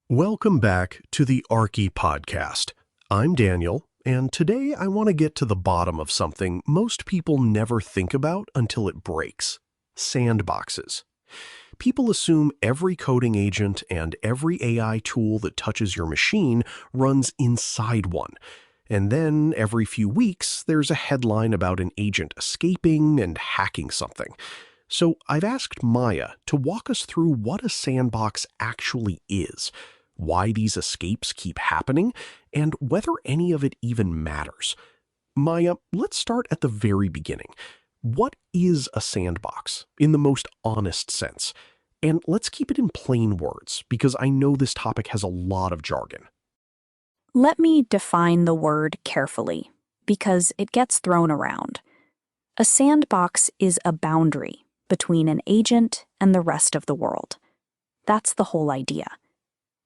Welcome back to the Archie podcast. I'm Daniel, and today I want to get to the bottom of something most people never think about until it breaks: sandboxes. People assume every coding agent and every AI tool that touches your machine runs inside one. And then every few weeks, there's a headline about an agent escaping and hacking something. So I've asked Maya to walk us through what a sandbox actually is, why these escapes keep happening, and whether any of it even matters. Maya, let's start at the very beginning. What is a sandbox, in the most honest sense? And let's keep it in plain words, because I know this topic has a lot of jargon. Let me define the word carefully, because it gets thrown around. A sandbox is a boundary between an agent and the rest of the world. That's the whole idea.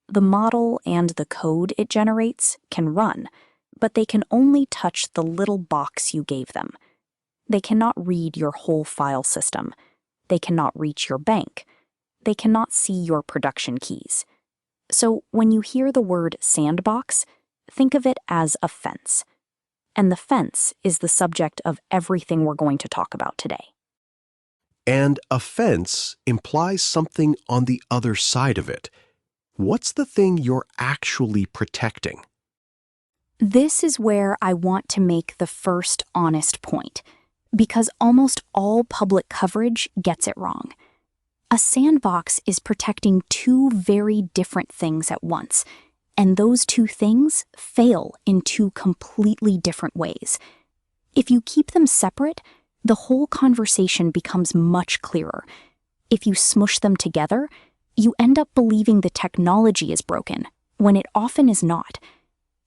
The model and the code it generates can run, but they can only touch the little box you gave them. They cannot read your whole file system. They cannot reach your bank. They cannot see your production keys. So when you hear the word sandbox, think of it as a fence. And the fence is the subject of everything we're going to talk about today. And a fence implies something on the other side of it. What's the thing you're actually protecting? This is where I want to make the first honest point, because almost all public coverage gets it wrong. A sandbox is protecting two very different things at once, and those two things fail in two completely different ways. If you keep them separate, the whole conversation becomes much clearer. If you smush them together, you end up believing the technology is broken, when it often is not.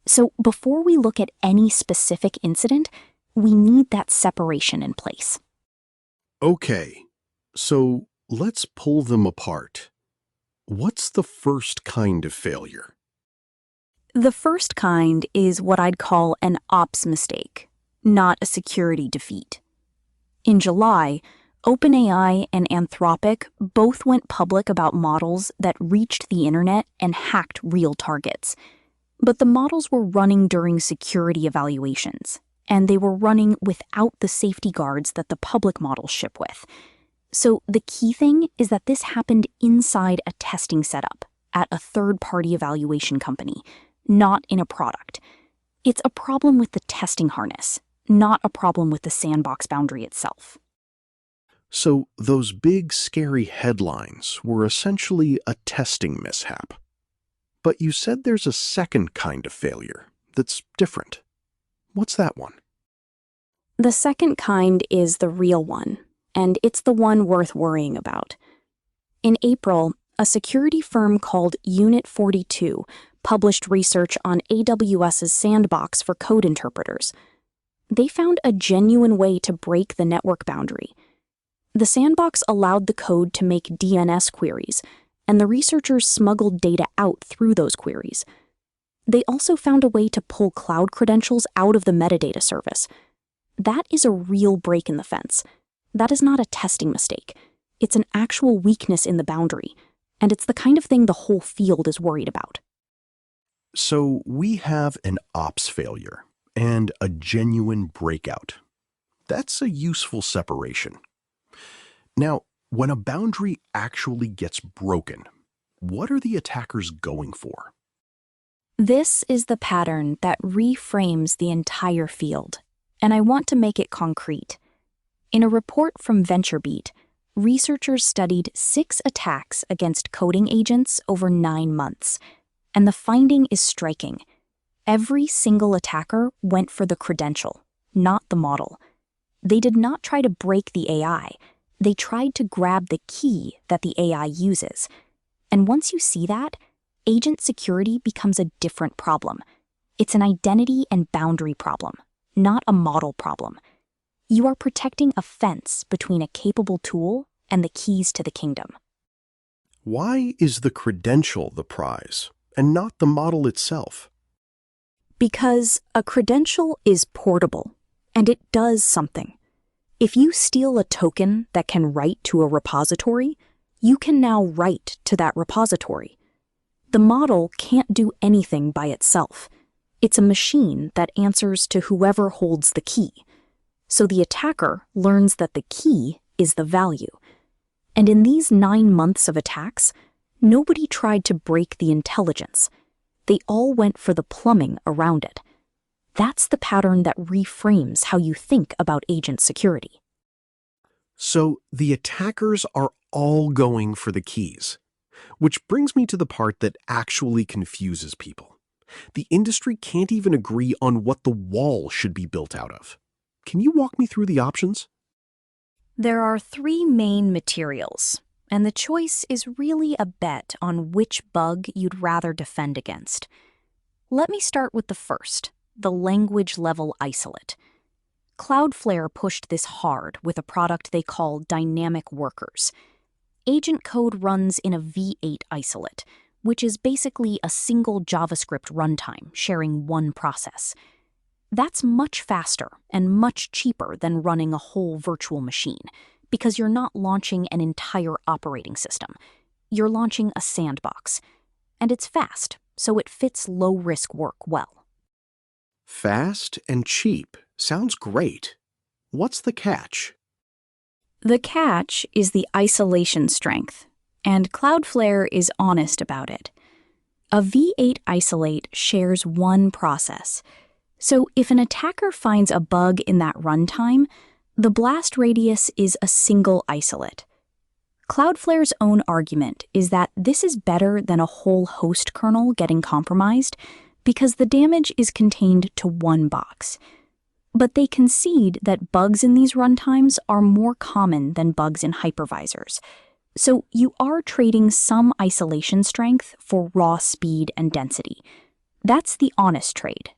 So before we look at any specific incident, we need that separation in place. Okay, so let's pull them apart. What's the first kind of failure? The first kind is what I'd call an ops mistake, not a security defeat. In July, OpenAI and Anthropic both went public about models that reached the internet and hacked real targets. But the models were running during security evaluations, and they were running without the safety guards that the public models ship with. So the key thing is that this happened inside a testing setup at a third-party evaluation company, not in a product. It's a problem with the testing harness, not a problem with the sandbox boundary itself. So those big, scary headlines were essentially a testing mishap. But you said there's a second kind of failure that's different. What's that one? The second kind is the real one, and it's the one worth worrying about. In April, a security firm called Unit 42 published research on AWS's Sandbox for code interpreters. They found a genuine way to break the network boundary. The Sandbox allowed the code to make DNS queries, and the researchers smuggled data out through those queries. They also found a way to pull cloud credentials out of the metadata service. That is a real break in the fence. That is not a testing mistake. It's an actual weakness in the boundary, and it's the kind of thing the whole field is worried about. So we have an ops failure and a genuine breakout. That's a useful separation. Now, when a boundary actually gets broken, what are the attackers going for? This is the pattern that reframes the entire field, and I want to make it concrete. In a report from VentureBeat, researchers studied 6 attacks against coding agents over 9 months, and the finding is striking. Every single attacker went for the credential, not the model. They did not try to break the AI. They tried to grab the key that the AI uses. And once you see that, agent security becomes a different problem. It's an identity and boundary problem, not a model problem. You are protecting a fence between a capable tool and the keys to the kingdom. Why is the credential the prize, and not the model itself? Because a credential is portable, and it does something. If you steal a token that can write to a repository, you can now write to that repository. The model can't do anything by itself. It's a machine that answers to whoever holds the key. So the attacker learns that the key is the value. And in these 9 months of attacks, nobody tried to break the intelligence. They all went for the plumbing around it. That's the pattern that reframes how you think about agent security. So the attackers are all going for the keys, which brings me to the part that actually confuses people. The industry can't even agree on what the wall should be built out of. Can you walk me through the options? There are 3 main materials, and the choice is really a bet on which bug you'd rather defend against. Let me start with the first, the language-level isolate. Cloudflare pushed this hard with a product they call dynamic workers. Agent code runs in a V8 isolate, which is basically a single JavaScript runtime sharing one process. That's much faster and much cheaper than running a whole virtual machine, because you're not launching an entire operating system. You're launching a sandbox. And it's fast, so it fits low-risk work well. Fast and cheap sounds great. What's the catch? The catch is the isolation strength, and Cloudflare is honest about it. A V8 isolate shares one process. So if an attacker finds a bug in that runtime, the blast radius is a single isolate. Cloudflare's own argument is that this is better than a whole host kernel getting compromised because the damage is contained to one box. But they concede that bugs in these runtimes are more common than bugs in hypervisors. So you are trading some isolation strength for raw speed and density. That's the honest trade.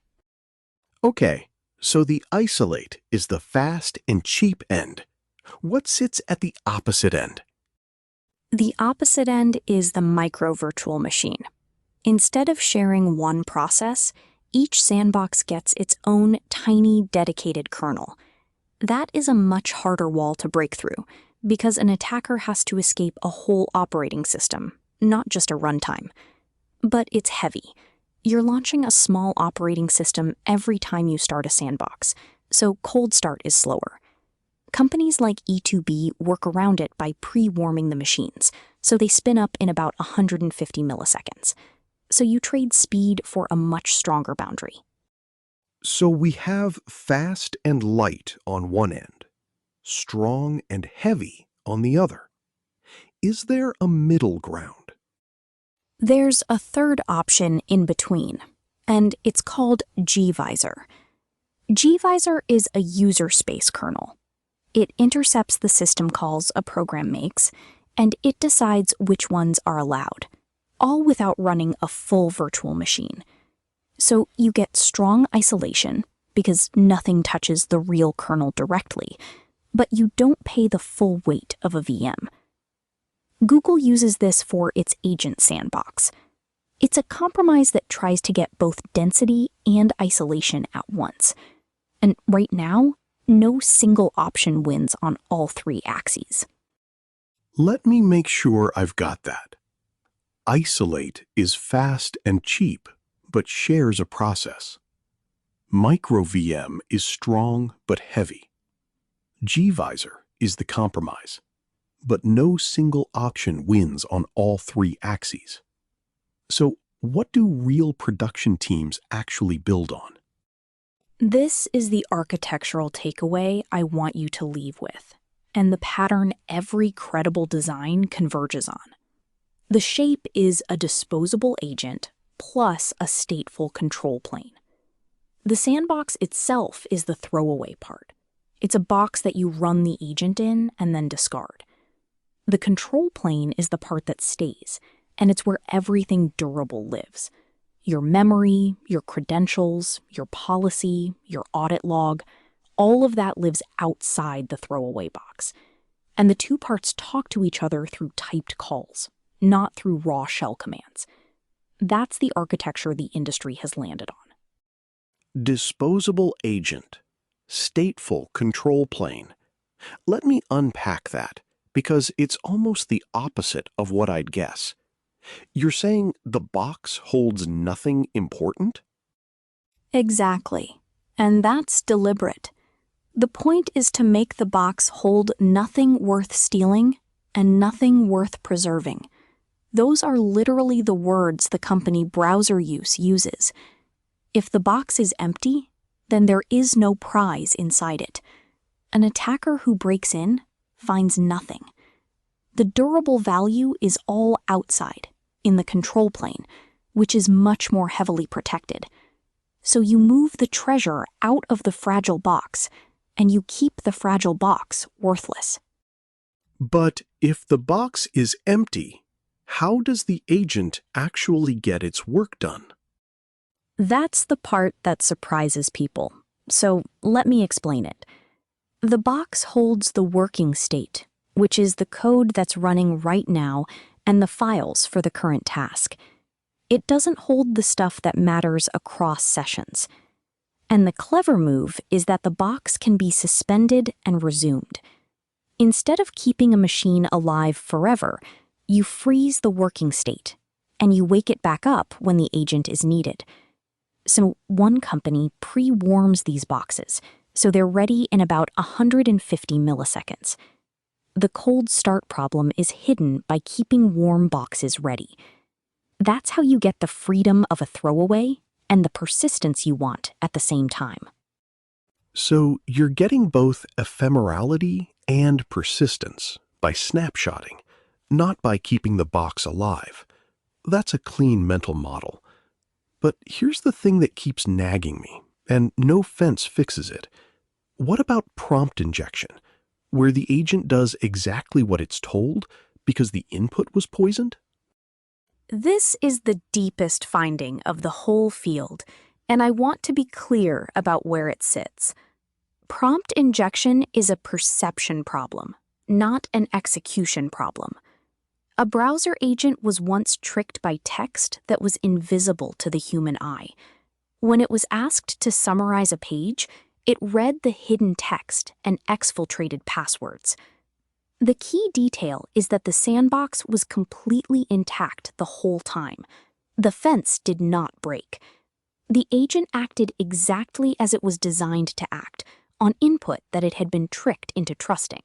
Okay, so the isolate is the fast and cheap end. What sits at the opposite end? The opposite end is the micro-virtual machine. Instead of sharing one process, each sandbox gets its own tiny dedicated kernel. That is a much harder wall to break through, because an attacker has to escape a whole operating system, not just a runtime. But it's heavy. You're launching a small operating system every time you start a sandbox, so cold start is slower. Companies like E2B work around it by pre-warming the machines, so they spin up in about 150 milliseconds. So you trade speed for a much stronger boundary. So we have fast and light on one end, strong and heavy on the other. Is there a middle ground? There's a third option in between, and it's called gVisor. gVisor is a user space kernel. It intercepts the system calls a program makes, and it decides which ones are allowed, all without running a full virtual machine. So you get strong isolation, because nothing touches the real kernel directly, but you don't pay the full weight of a VM. Google uses this for its agent sandbox. It's a compromise that tries to get both density and isolation at once. And right now, no single option wins on all 3 axes. Let me make sure I've got that. Isolate is fast and cheap, but shares a process. MicroVM is strong but heavy. gVisor is the compromise, but no single option wins on all 3 axes. So what do real production teams actually build on? This is the architectural takeaway I want you to leave with, and the pattern every credible design converges on. The shape is a disposable agent plus a stateful control plane. The sandbox itself is the throwaway part. It's a box that you run the agent in and then discard. The control plane is the part that stays, and it's where everything durable lives. Your memory, your credentials, your policy, your audit log, all of that lives outside the throwaway box. And the 2 parts talk to each other through typed calls, not through raw shell commands. That's the architecture the industry has landed on. Disposable agent, stateful control plane. Let me unpack that, because it's almost the opposite of what I'd guess. You're saying the box holds nothing important? Exactly. And that's deliberate. The point is to make the box hold nothing worth stealing and nothing worth preserving. Those are literally the words the company Browser Use uses. If the box is empty, then there is no prize inside it. An attacker who breaks in finds nothing. The durable value is all outside, in the control plane, which is much more heavily protected. So you move the treasure out of the fragile box, and you keep the fragile box worthless. But if the box is empty, how does the agent actually get its work done? That's the part that surprises people. So let me explain it. The box holds the working state, which is the code that's running right now and the files for the current task. It doesn't hold the stuff that matters across sessions. And the clever move is that the box can be suspended and resumed. Instead of keeping a machine alive forever, you freeze the working state, and you wake it back up when the agent is needed. So one company pre-warms these boxes, so they're ready in about 150 milliseconds. The cold start problem is hidden by keeping warm boxes ready. That's how you get the freedom of a throwaway and the persistence you want at the same time. So you're getting both ephemerality and persistence by snapshotting, not by keeping the box alive. That's a clean mental model. But here's the thing that keeps nagging me, and no fence fixes it. What about prompt injection, where the agent does exactly what it's told because the input was poisoned? This is the deepest finding of the whole field, and I want to be clear about where it sits. Prompt injection is a perception problem, not an execution problem. A browser agent was once tricked by text that was invisible to the human eye. When it was asked to summarize a page, it read the hidden text and exfiltrated passwords. The key detail is that the sandbox was completely intact the whole time. The fence did not break. The agent acted exactly as it was designed to act, on input that it had been tricked into trusting.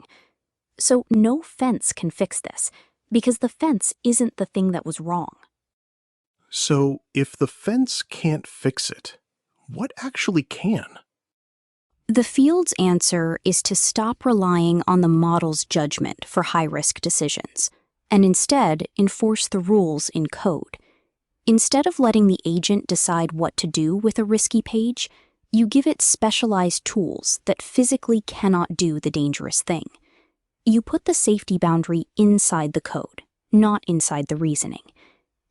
So no fence can fix this, because the fence isn't the thing that was wrong. So if the fence can't fix it, what actually can? The field's answer is to stop relying on the model's judgment for high-risk decisions, and instead enforce the rules in code. Instead of letting the agent decide what to do with a risky page, you give it specialized tools that physically cannot do the dangerous thing. You put the safety boundary inside the code, not inside the reasoning.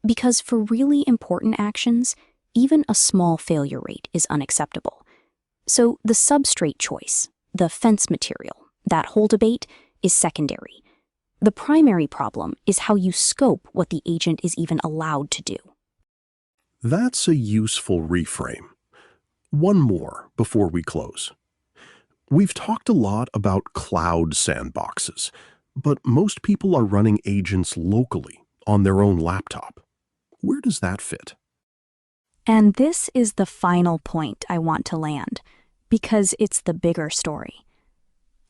Because for really important actions, even a small failure rate is unacceptable. So the substrate choice, the fence material, that whole debate is secondary. The primary problem is how you scope what the agent is even allowed to do. That's a useful reframe. One more before we close. We've talked a lot about cloud sandboxes, but most people are running agents locally on their own laptop. Where does that fit? And this is the final point I want to land, because it's the bigger story.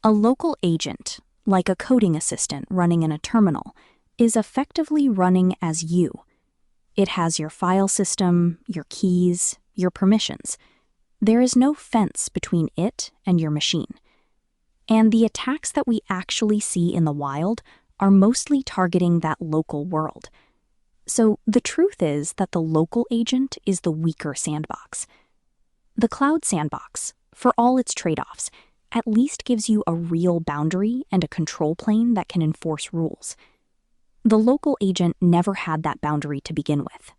A local agent, like a coding assistant running in a terminal, is effectively running as you. It has your file system, your keys, your permissions. There is no fence between it and your machine. And the attacks that we actually see in the wild are mostly targeting that local world. So the truth is that the local agent is the weaker sandbox. The cloud sandbox, for all its trade-offs, at least gives you a real boundary and a control plane that can enforce rules. The local agent never had that boundary to begin with.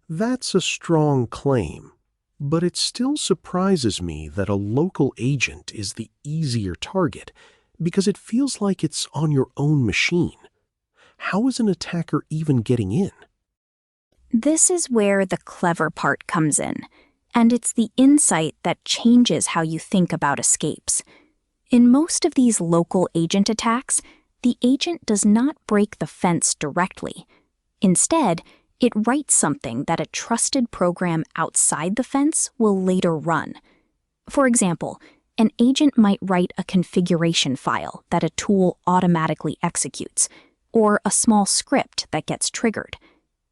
That's a strong claim, but it still surprises me that a local agent is the easier target because it feels like it's on your own machine. How is an attacker even getting in? This is where the clever part comes in, and it's the insight that changes how you think about escapes. In most of these local agent attacks, the agent does not break the fence directly. Instead, it writes something that a trusted program outside the fence will later run. For example, an agent might write a configuration file that a tool automatically executes, or a small script that gets triggered.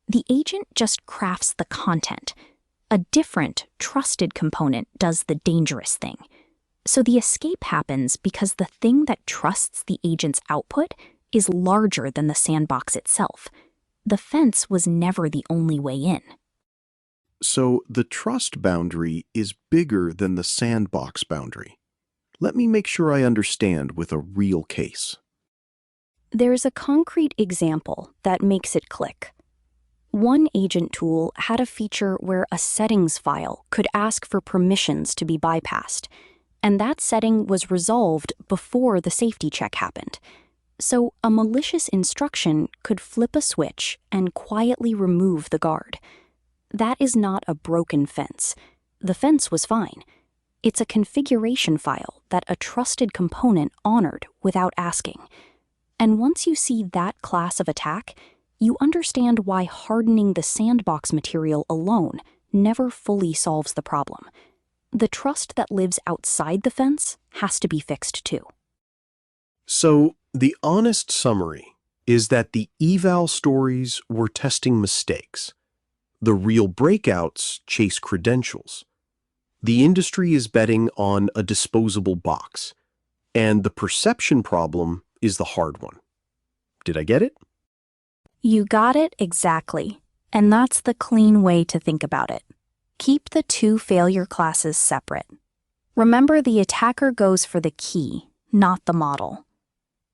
The agent just crafts the content. A different, trusted component does the dangerous thing. So the escape happens because the thing that trusts the agent's output is larger than the sandbox itself. The fence was never the only way in. So the trust boundary is bigger than the sandbox boundary. Let me make sure I understand with a real case. There's a concrete example that makes it click. One agent tool had a feature where a settings file could ask for permissions to be bypassed, and that setting was resolved before the safety check happened. So a malicious instruction could flip a switch and quietly remove the guard. That is not a broken fence. The fence was fine. It's a configuration file that a trusted component honored without asking. And once you see that class of attack, you understand why hardening the sandbox material alone never fully solves the problem. The trust that lives outside the fence has to be fixed too. So the honest summary is that the eval stories were testing mistakes. The real breakouts chase credentials. The industry is betting on a disposable box, and the perception problem is the hard one. Did I get it? You got it exactly, and that's the clean way to think about it. Keep the two failure classes separate. Remember, the attacker goes for the key, not the model.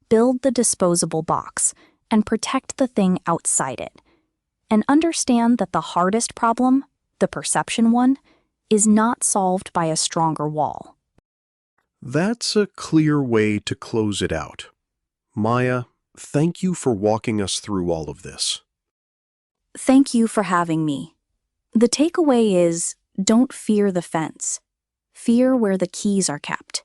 Build the disposable box and protect the thing outside it. And understand that the hardest problem, the perception one, is not solved by a stronger wall. That's a clear way to close it out. Maya, thank you for walking us through all of this. Thank you for having me. The takeaway is, don't fear the fence. Fear where the keys are kept.